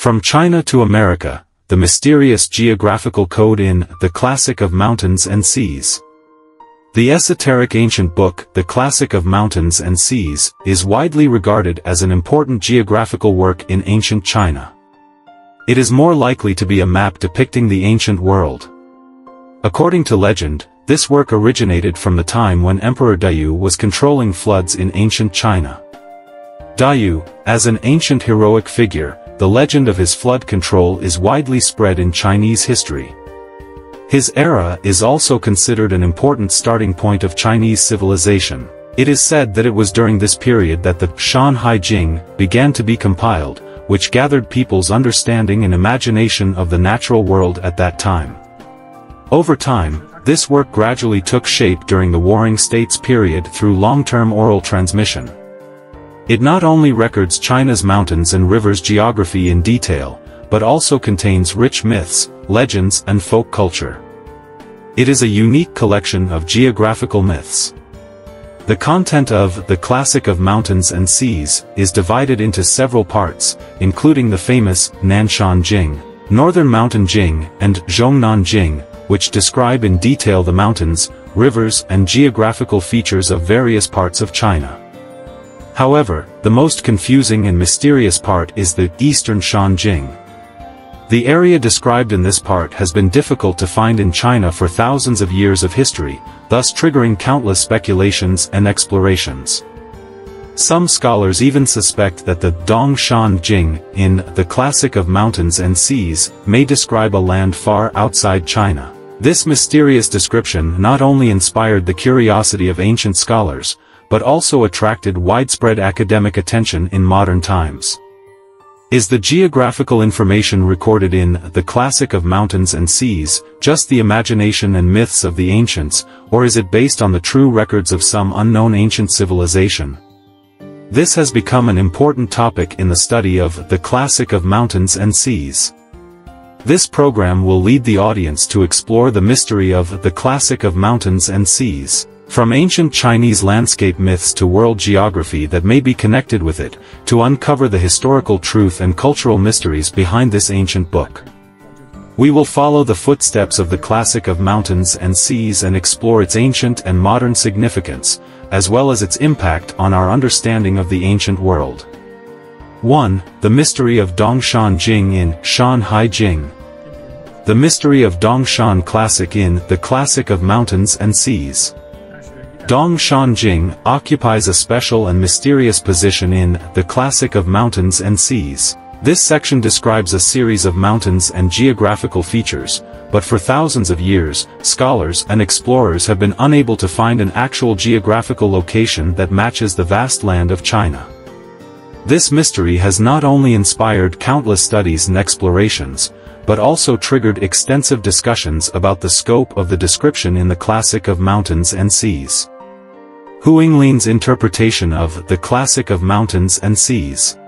From China to America, the mysterious geographical code in The Classic of Mountains and Seas. The esoteric ancient book, The Classic of Mountains and Seas, is widely regarded as an important geographical work in ancient China. It is more likely to be a map depicting the ancient world. According to legend, this work originated from the time when Emperor Dayu was controlling floods in ancient China. Dayu, as an ancient heroic figure, the legend of his flood control is widely spread in Chinese history. His era is also considered an important starting point of Chinese civilization. It is said that it was during this period that the Shan Hai Jing began to be compiled, which gathered people's understanding and imagination of the natural world at that time. Over time, this work gradually took shape during the Warring States period through long-term oral transmission. It not only records China's mountains and rivers geography in detail, but also contains rich myths, legends and folk culture. It is a unique collection of geographical myths. The content of The Classic of Mountains and Seas is divided into several parts, including the famous Nanshan Jing, Northern Mountain Jing, and Zhongnan Jing, which describe in detail the mountains, rivers and geographical features of various parts of China. However, the most confusing and mysterious part is the Eastern Shan Jing. The area described in this part has been difficult to find in China for thousands of years of history, thus triggering countless speculations and explorations. Some scholars even suspect that the Dongshan Jing in The Classic of Mountains and Seas may describe a land far outside China. This mysterious description not only inspired the curiosity of ancient scholars, but also attracted widespread academic attention in modern times. Is the geographical information recorded in The Classic of Mountains and Seas just the imagination and myths of the ancients, or is it based on the true records of some unknown ancient civilization? This has become an important topic in the study of The Classic of Mountains and Seas. This program will lead the audience to explore the mystery of The Classic of Mountains and Seas, from ancient Chinese landscape myths to world geography that may be connected with it, to uncover the historical truth and cultural mysteries behind this ancient book. We will follow the footsteps of The Classic of Mountains and Seas and explore its ancient and modern significance, as well as its impact on our understanding of the ancient world. 1. The Mystery of Dongshan Jing in Shan Hai Jing. The Mystery of Dongshan Classic in The Classic of Mountains and Seas. Dongshan Jing occupies a special and mysterious position in The Classic of Mountains and Seas. This section describes a series of mountains and geographical features, but for thousands of years, scholars and explorers have been unable to find an actual geographical location that matches the vast land of China. This mystery has not only inspired countless studies and explorations, but also triggered extensive discussions about the scope of the description in The Classic of Mountains and Seas. Hu Yinglin's interpretation of The Classic of Mountains and Seas.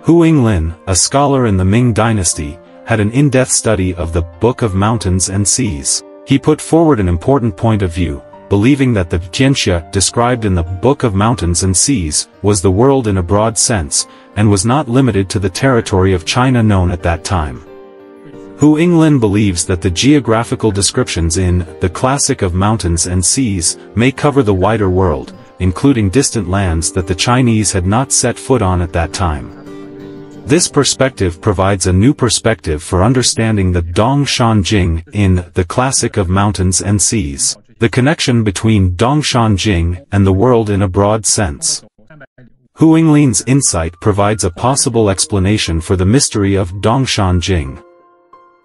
Hu Yinglin, a scholar in the Ming Dynasty, had an in-depth study of the Book of Mountains and Seas. He put forward an important point of view, believing that the Tianxia described in the Book of Mountains and Seas was the world in a broad sense, and was not limited to the territory of China known at that time. Hu Yinglin believes that the geographical descriptions in The Classic of Mountains and Seas may cover the wider world, including distant lands that the Chinese had not set foot on at that time. This perspective provides a new perspective for understanding the Dongshan Jing in The Classic of Mountains and Seas, the connection between Dongshan Jing and the world in a broad sense. Hu Yinglin's insight provides a possible explanation for the mystery of Dongshan Jing.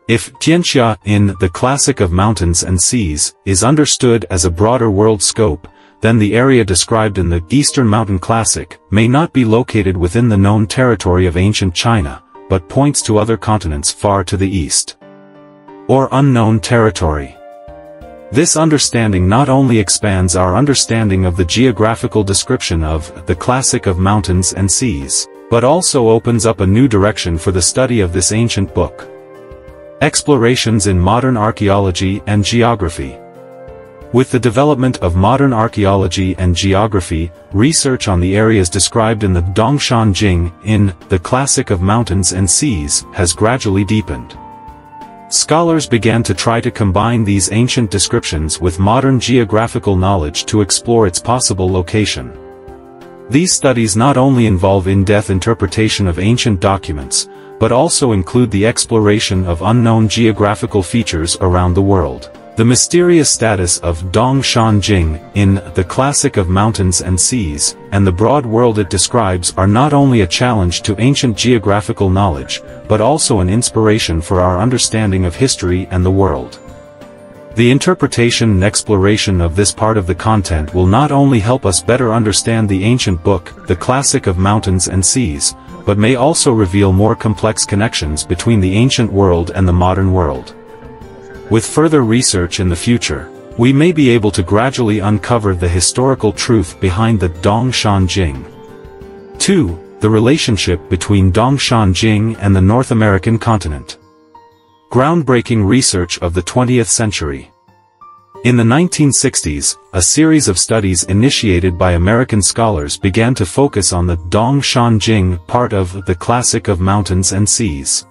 If Tianxia in The Classic of Mountains and Seas is understood as a broader world scope, then the area described in the Eastern Mountain Classic may not be located within the known territory of ancient China, but points to other continents far to the east. Or unknown territory. This understanding not only expands our understanding of the geographical description of The Classic of Mountains and Seas, but also opens up a new direction for the study of this ancient book. Explorations in modern archaeology and geography. With the development of modern archaeology and geography, research on the areas described in the Dongshan Jing, in The Classic of Mountains and Seas, has gradually deepened. Scholars began to try to combine these ancient descriptions with modern geographical knowledge to explore its possible location. These studies not only involve in-depth interpretation of ancient documents, but also include the exploration of unknown geographical features around the world. The mysterious status of Dongshan Jing, in The Classic of Mountains and Seas, and the broad world it describes are not only a challenge to ancient geographical knowledge, but also an inspiration for our understanding of history and the world. The interpretation and exploration of this part of the content will not only help us better understand the ancient book, The Classic of Mountains and Seas, but may also reveal more complex connections between the ancient world and the modern world. With further research in the future, we may be able to gradually uncover the historical truth behind the Dongshan Jing. 2. The relationship between Dongshan Jing and the North American continent. Groundbreaking research of the 20th century. In the 1960s, a series of studies initiated by American scholars began to focus on the Dongshan Jing part of The Classic of Mountains and Seas.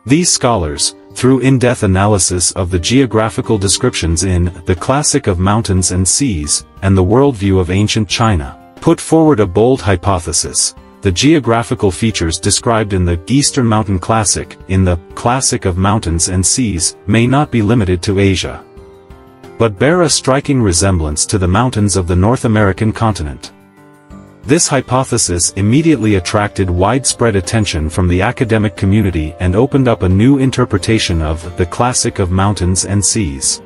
These scholars, through in-depth analysis of the geographical descriptions in The Classic of Mountains and Seas, and the worldview of ancient China, put forward a bold hypothesis. The geographical features described in the Eastern Mountain Classic, in The Classic of Mountains and Seas, may not be limited to Asia, but bear a striking resemblance to the mountains of the North American continent. This hypothesis immediately attracted widespread attention from the academic community and opened up a new interpretation of The Classic of Mountains and Seas.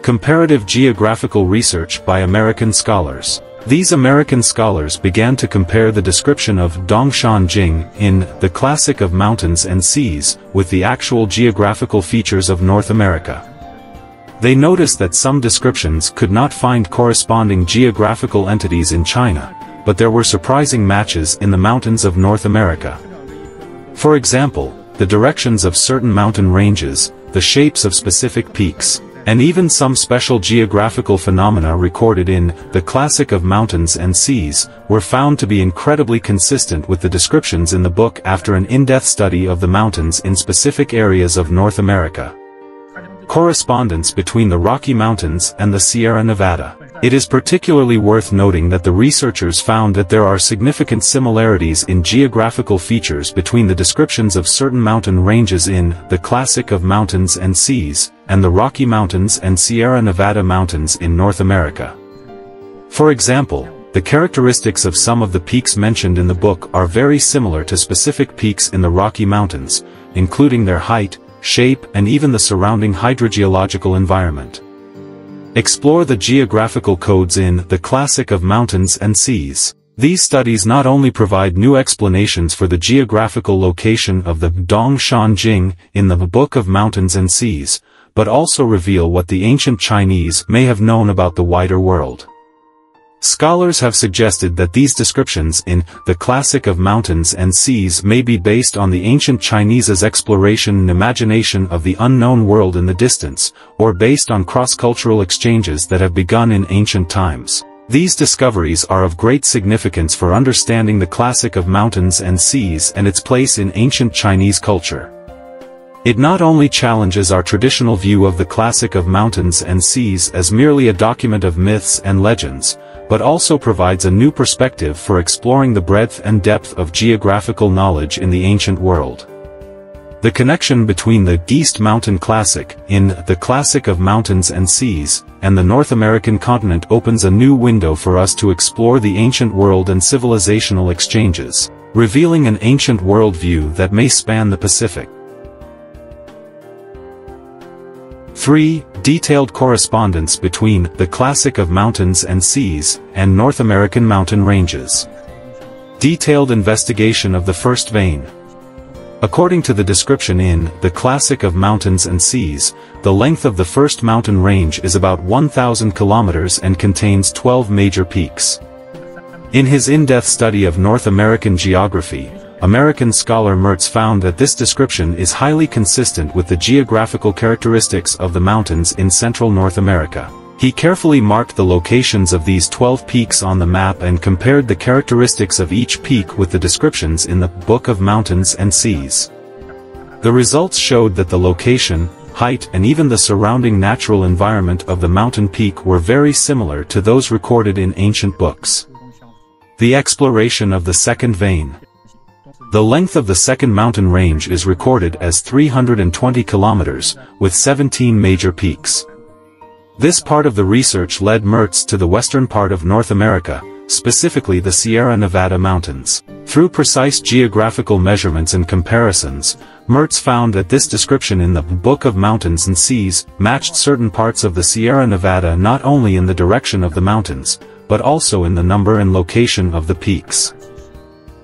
Comparative geographical research by American scholars. These American scholars began to compare the description of Dongshan Jing, in The Classic of Mountains and Seas, with the actual geographical features of North America. They noticed that some descriptions could not find corresponding geographical entities in China, but there were surprising matches in the mountains of North America. For example, the directions of certain mountain ranges, the shapes of specific peaks, and even some special geographical phenomena recorded in The Classic of Mountains and Seas, were found to be incredibly consistent with the descriptions in the book after an in-depth study of the mountains in specific areas of North America. Correspondence between the Rocky Mountains and the Sierra Nevada. It is particularly worth noting that the researchers found that there are significant similarities in geographical features between the descriptions of certain mountain ranges in The Classic of Mountains and Seas, and the Rocky Mountains and Sierra Nevada mountains in North America. For example, the characteristics of some of the peaks mentioned in the book are very similar to specific peaks in the Rocky Mountains, including their height, shape, and even the surrounding hydrogeological environment. Explore the geographical codes in The Classic of Mountains and Seas. These studies not only provide new explanations for the geographical location of the Dongshan Jing in the Book of Mountains and Seas, but also reveal what the ancient Chinese may have known about the wider world. Scholars have suggested that these descriptions in The Classic of Mountains and Seas may be based on the ancient Chinese's exploration and imagination of the unknown world in the distance, or based on cross-cultural exchanges that have begun in ancient times. These discoveries are of great significance for understanding The Classic of Mountains and Seas and its place in ancient Chinese culture. It not only challenges our traditional view of The Classic of Mountains and Seas as merely a document of myths and legends, but also provides a new perspective for exploring the breadth and depth of geographical knowledge in the ancient world. The connection between the East Mountain Classic, in The Classic of Mountains and Seas, and the North American continent opens a new window for us to explore the ancient world and civilizational exchanges, revealing an ancient worldview that may span the Pacific. 3. Detailed correspondence between The Classic of Mountains and Seas, and North American mountain ranges. Detailed investigation of the first vein. According to the description in The Classic of Mountains and Seas, the length of the first mountain range is about 1,000 kilometers and contains 12 major peaks. In his in-depth study of North American geography, American scholar Mertz found that this description is highly consistent with the geographical characteristics of the mountains in central North America. He carefully marked the locations of these 12 peaks on the map and compared the characteristics of each peak with the descriptions in the Book of Mountains and Seas. The results showed that the location, height and even the surrounding natural environment of the mountain peak were very similar to those recorded in ancient books. The exploration of the second vein. The length of the second mountain range is recorded as 320 kilometers, with 17 major peaks. This part of the research led Mertz to the western part of North America, specifically the Sierra Nevada mountains. Through precise geographical measurements and comparisons, Mertz found that this description in the Book of Mountains and Seas matched certain parts of the Sierra Nevada not only in the direction of the mountains, but also in the number and location of the peaks.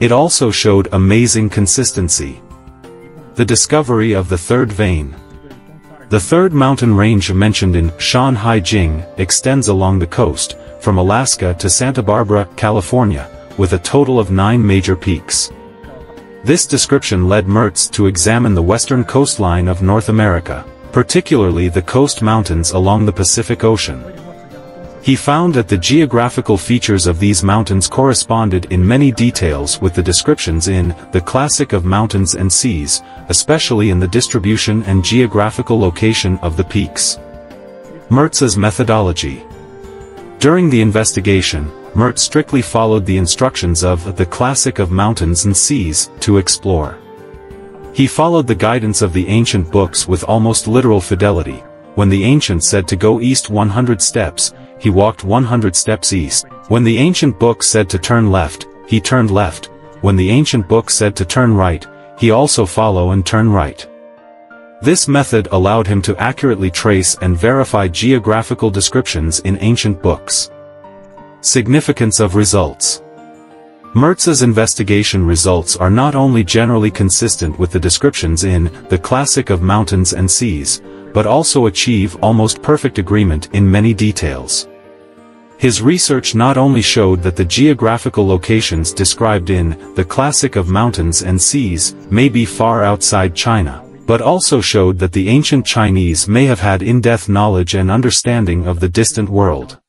It also showed amazing consistency. The discovery of the third vein. The third mountain range mentioned in Shanhai Jing extends along the coast, from Alaska to Santa Barbara, California, with a total of 9 major peaks. This description led Mertz to examine the western coastline of North America, particularly the coast mountains along the Pacific Ocean. He found that the geographical features of these mountains corresponded in many details with the descriptions in the Classic of Mountains and Seas, especially in the distribution and geographical location of the peaks. Mertz's methodology. During the investigation, Mertz strictly followed the instructions of the Classic of Mountains and Seas to explore. He followed the guidance of the ancient books with almost literal fidelity. When the ancient said to go east 100 steps, he walked 100 steps east. When the ancient book said to turn left, he turned left. When the ancient book said to turn right, he also followed and turned right. This method allowed him to accurately trace and verify geographical descriptions in ancient books. Significance of results. Mertz's investigation results are not only generally consistent with the descriptions in the Classic of Mountains and Seas, but also achieve almost perfect agreement in many details. His research not only showed that the geographical locations described in the Classic of Mountains and Seas may be far outside China, but also showed that the ancient Chinese may have had in-depth knowledge and understanding of the distant world.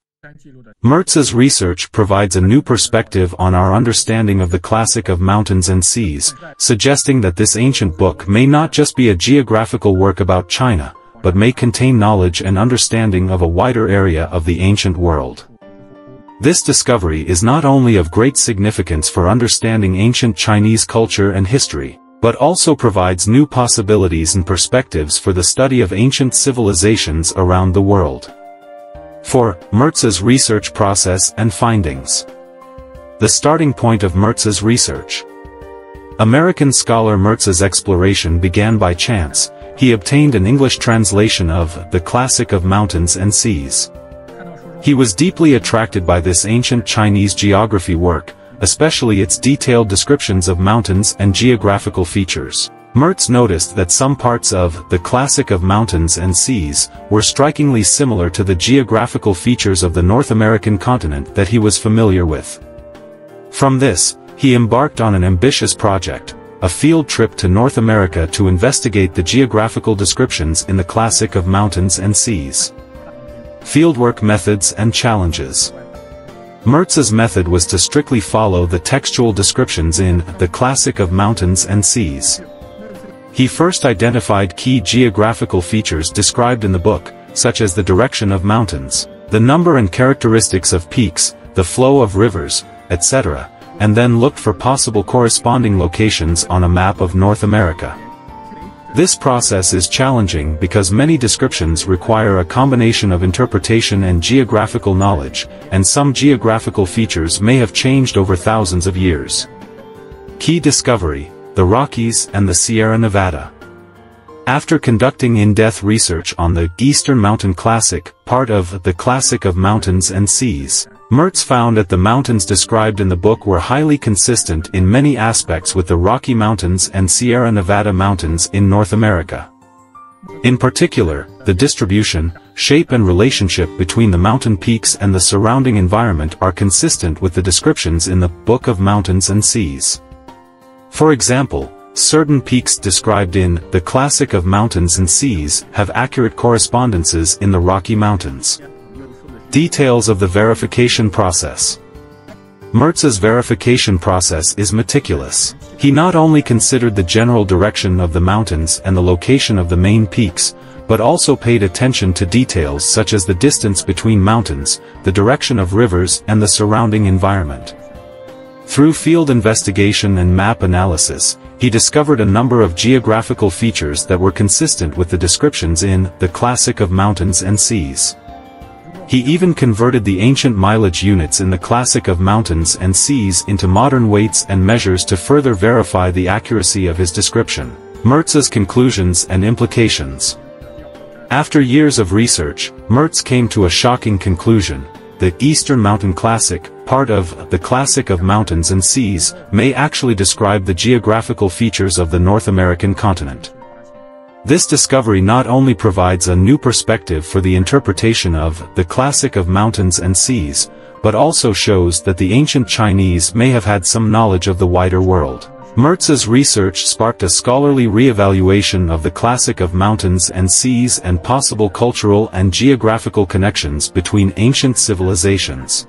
Mertz's research provides a new perspective on our understanding of the Classic of Mountains and Seas, suggesting that this ancient book may not just be a geographical work about China, but may contain knowledge and understanding of a wider area of the ancient world. This discovery is not only of great significance for understanding ancient Chinese culture and history, but also provides new possibilities and perspectives for the study of ancient civilizations around the world. 4. Mertz's research process and findings. The starting point of Mertz's research. American scholar Mertz's exploration began by chance. He obtained an English translation of the Classic of Mountains and Seas. He was deeply attracted by this ancient Chinese geography work, especially its detailed descriptions of mountains and geographical features. Mertz noticed that some parts of the Classic of Mountains and Seas were strikingly similar to the geographical features of the North American continent that he was familiar with. From this, he embarked on an ambitious project, a field trip to North America to investigate the geographical descriptions in the Classic of Mountains and Seas. Fieldwork methods and challenges. Mertz's method was to strictly follow the textual descriptions in the Classic of Mountains and Seas. He first identified key geographical features described in the book, such as the direction of mountains, the number and characteristics of peaks, the flow of rivers, etc., and then looked for possible corresponding locations on a map of North America. This process is challenging because many descriptions require a combination of interpretation and geographical knowledge, and some geographical features may have changed over thousands of years. Key discovery: the Rockies and the Sierra Nevada. After conducting in-depth research on the Eastern Mountain Classic, part of the Classic of Mountains and Seas, Mertz found that the mountains described in the book were highly consistent in many aspects with the Rocky Mountains and Sierra Nevada mountains in North America. In particular, the distribution, shape and relationship between the mountain peaks and the surrounding environment are consistent with the descriptions in the Book of Mountains and Seas. For example, certain peaks described in the Classic of Mountains and Seas have accurate correspondences in the Rocky Mountains. Details of the verification process. Mertz's verification process is meticulous. He not only considered the general direction of the mountains and the location of the main peaks, but also paid attention to details such as the distance between mountains, the direction of rivers and the surrounding environment. Through field investigation and map analysis, he discovered a number of geographical features that were consistent with the descriptions in The Classic of Mountains and Seas. He even converted the ancient mileage units in The Classic of Mountains and Seas into modern weights and measures to further verify the accuracy of his description. Mertz's conclusions and implications. After years of research, Mertz came to a shocking conclusion. The Eastern Mountain Classic, part of The Classic of Mountains and Seas, may actually describe the geographical features of the North American continent. This discovery not only provides a new perspective for the interpretation of The Classic of Mountains and Seas, but also shows that the ancient Chinese may have had some knowledge of the wider world. Mertz's research sparked a scholarly re-evaluation of The Classic of Mountains and Seas and possible cultural and geographical connections between ancient civilizations.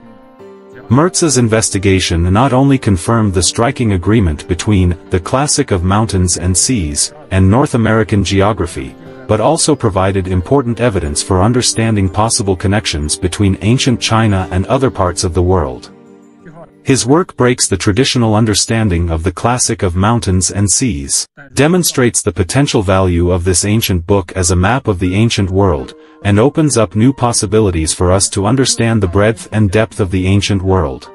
Mertz's investigation not only confirmed the striking agreement between The Classic of Mountains and Seas and North American geography, but also provided important evidence for understanding possible connections between ancient China and other parts of the world. His work breaks the traditional understanding of The Classic of Mountains and Seas, demonstrates the potential value of this ancient book as a map of the ancient world, and opens up new possibilities for us to understand the breadth and depth of the ancient world.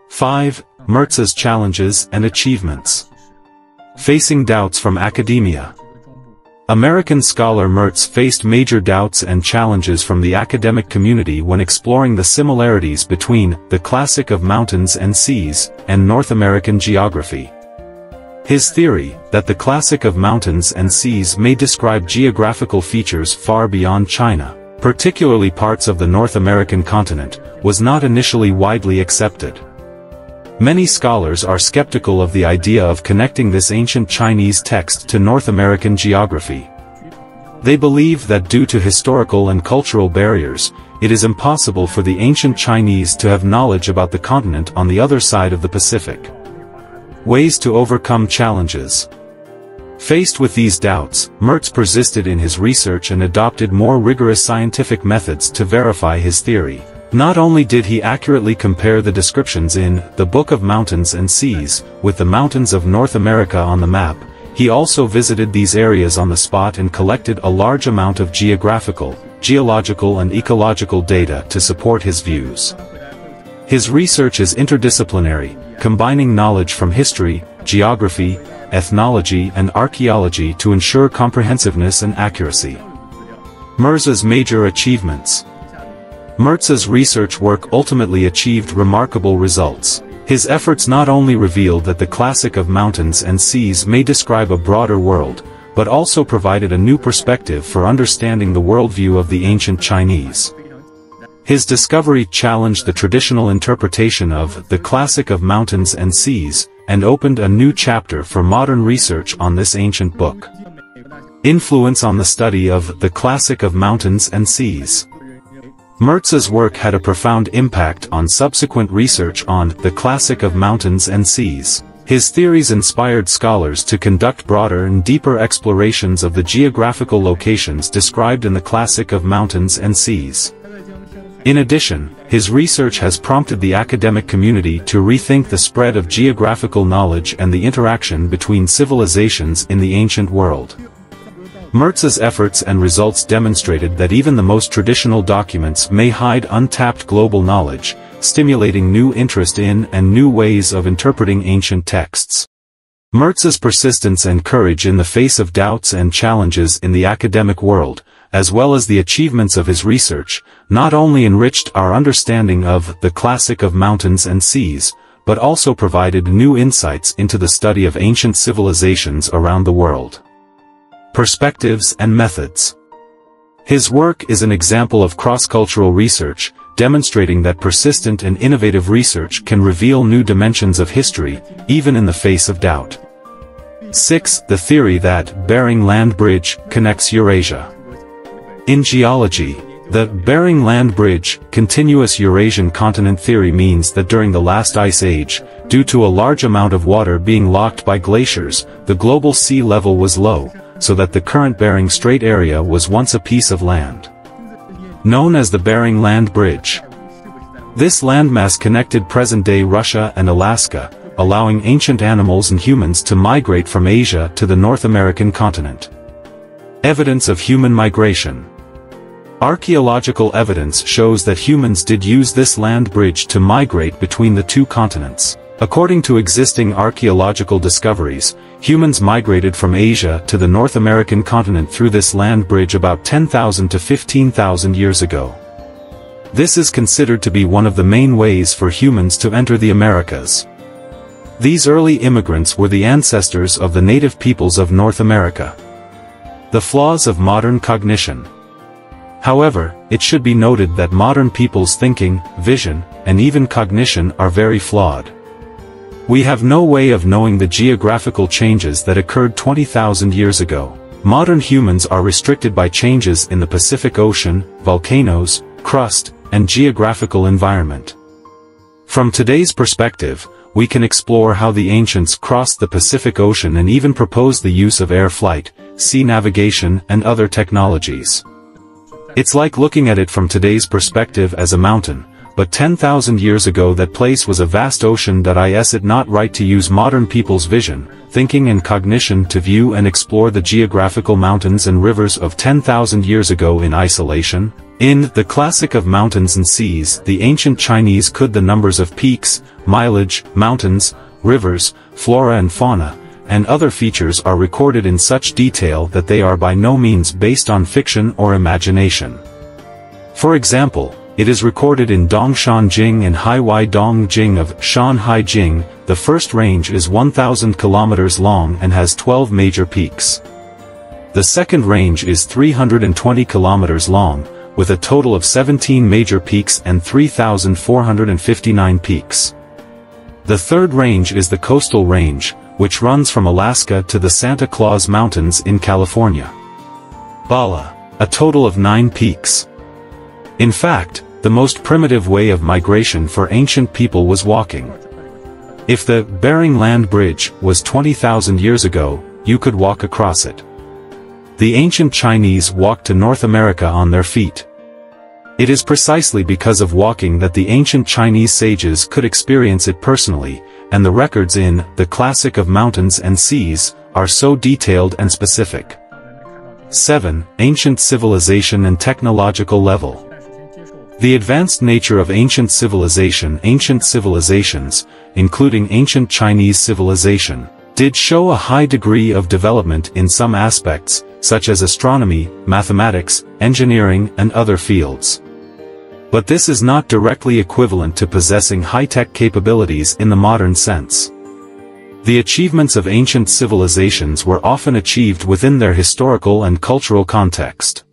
5. Mertz's challenges and achievements. Facing doubts from academia. American scholar Mertz faced major doubts and challenges from the academic community when exploring the similarities between The Classic of Mountains and Seas and North American geography. His theory, that The Classic of Mountains and Seas may describe geographical features far beyond China, particularly parts of the North American continent, was not initially widely accepted. Many scholars are skeptical of the idea of connecting this ancient Chinese text to North American geography. They believe that due to historical and cultural barriers, it is impossible for the ancient Chinese to have knowledge about the continent on the other side of the Pacific. Ways to overcome challenges. Faced with these doubts, Mertz persisted in his research and adopted more rigorous scientific methods to verify his theory. Not only did he accurately compare the descriptions in The Book of Mountains and Seas with the mountains of North America on the map, he also visited these areas on the spot and collected a large amount of geographical, geological and ecological data to support his views. His research is interdisciplinary, combining knowledge from history, geography, ethnology and archaeology to ensure comprehensiveness and accuracy. Mertz's major achievements. Mertz's research work ultimately achieved remarkable results. His efforts not only revealed that The Classic of Mountains and Seas may describe a broader world, but also provided a new perspective for understanding the worldview of the ancient Chinese. His discovery challenged the traditional interpretation of The Classic of Mountains and Seas, and opened a new chapter for modern research on this ancient book. Influence on the study of The Classic of Mountains and Seas. Mertz's work had a profound impact on subsequent research on The Classic of Mountains and Seas. His theories inspired scholars to conduct broader and deeper explorations of the geographical locations described in The Classic of Mountains and Seas. In addition, his research has prompted the academic community to rethink the spread of geographical knowledge and the interaction between civilizations in the ancient world. Mertz's efforts and results demonstrated that even the most traditional documents may hide untapped global knowledge, stimulating new interest in and new ways of interpreting ancient texts. Mertz's persistence and courage in the face of doubts and challenges in the academic world, as well as the achievements of his research, not only enriched our understanding of The Classic of Mountains and Seas, but also provided new insights into the study of ancient civilizations around the world. Perspectives and methods. His work is an example of cross-cultural research, demonstrating that persistent and innovative research can reveal new dimensions of history, even in the face of doubt. 6. The theory that Bering Land Bridge connects Eurasia. In geology, The Bering Land Bridge, continuous Eurasian continent theory means that during the last ice age, due to a large amount of water being locked by glaciers, the global sea level was low, so that the current Bering Strait area was once a piece of land, known as the Bering Land Bridge. This landmass connected present-day Russia and Alaska, allowing ancient animals and humans to migrate from Asia to the North American continent. Evidence of human migration. Archaeological evidence shows that humans did use this land bridge to migrate between the two continents. According to existing archaeological discoveries, humans migrated from Asia to the North American continent through this land bridge about 10,000 to 15,000 years ago. This is considered to be one of the main ways for humans to enter the Americas. These early immigrants were the ancestors of the native peoples of North America. The flaws of modern cognition. However, it should be noted that modern people's thinking, vision, and even cognition are very flawed. We have no way of knowing the geographical changes that occurred 20,000 years ago. Modern humans are restricted by changes in the Pacific Ocean, volcanoes, crust, and geographical environment. From today's perspective, we can explore how the ancients crossed the Pacific Ocean and even proposed the use of air flight, sea navigation, and other technologies. It's like looking at it from today's perspective as a mountain, but 10,000 years ago that place was a vast ocean. Is it not right to use modern people's vision, thinking and cognition to view and explore the geographical mountains and rivers of 10,000 years ago in isolation? In The Classic of Mountains and Seas, the ancient Chinese could the numbers of peaks, mileage, mountains, rivers, flora and fauna, and other features are recorded in such detail that they are by no means based on fiction or imagination. For example, it is recorded in Dongshan Jing and Haiwai Dong Jing of Shanhai Jing. The first range is 1,000 kilometers long and has 12 major peaks. The second range is 320 kilometers long, with a total of 17 major peaks and 3,459 peaks. The third range is the Coastal Range, which runs from Alaska to the Santa Claus Mountains in California. Bala, a total of 9 peaks. In fact, the most primitive way of migration for ancient people was walking. If the Bering Land Bridge was 20,000 years ago, you could walk across it. The ancient Chinese walked to North America on their feet. It is precisely because of walking that the ancient Chinese sages could experience it personally, and the records in The Classic of Mountains and Seas are so detailed and specific. 7. Ancient civilization and technological level. The advanced nature of ancient civilizations, including ancient Chinese civilization, did show a high degree of development in some aspects, such as astronomy, mathematics, engineering, and other fields. But this is not directly equivalent to possessing high-tech capabilities in the modern sense. The achievements of ancient civilizations were often achieved within their historical and cultural context.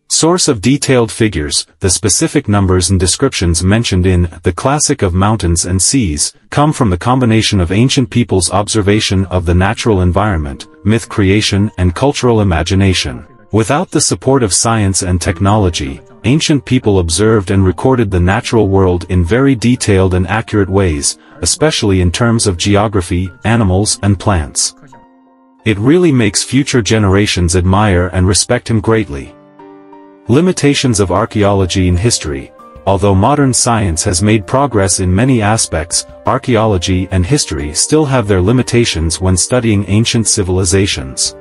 Source of detailed figures. The specific numbers and descriptions mentioned in The Classic of Mountains and Seas come from the combination of ancient people's observation of the natural environment, myth creation, and cultural imagination. Without the support of science and technology, ancient people observed and recorded the natural world in very detailed and accurate ways, especially in terms of geography, animals, and plants. It really makes future generations admire and respect him greatly. Limitations of archaeology in history. Although modern science has made progress in many aspects, archaeology and history still have their limitations when studying ancient civilizations.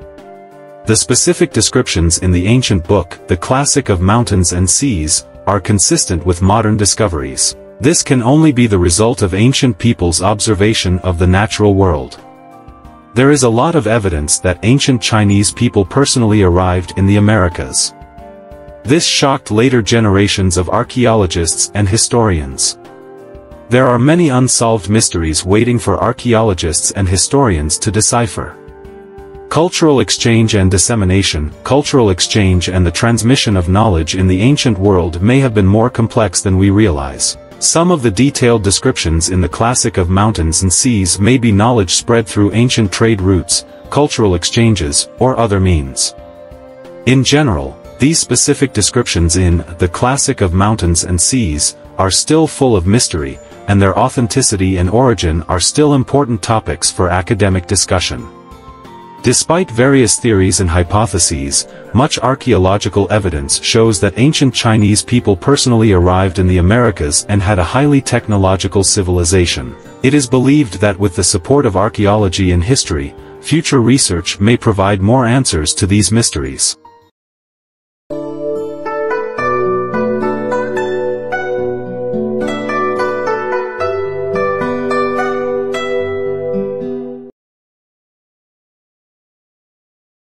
The specific descriptions in the ancient book, The Classic of Mountains and Seas, are consistent with modern discoveries. This can only be the result of ancient people's observation of the natural world. There is a lot of evidence that ancient Chinese people personally arrived in the Americas. This shocked later generations of archaeologists and historians. There are many unsolved mysteries waiting for archaeologists and historians to decipher. Cultural exchange and dissemination. Cultural exchange and the transmission of knowledge in the ancient world may have been more complex than we realize. Some of the detailed descriptions in The Classic of Mountains and Seas may be knowledge spread through ancient trade routes, cultural exchanges, or other means. In general, These specific descriptions in The Classic of Mountains and Seas are still full of mystery, and their authenticity and origin are still important topics for academic discussion. Despite various theories and hypotheses, much archaeological evidence shows that ancient Chinese people personally arrived in the Americas and had a highly technological civilization. It is believed that with the support of archaeology and history, future research may provide more answers to these mysteries.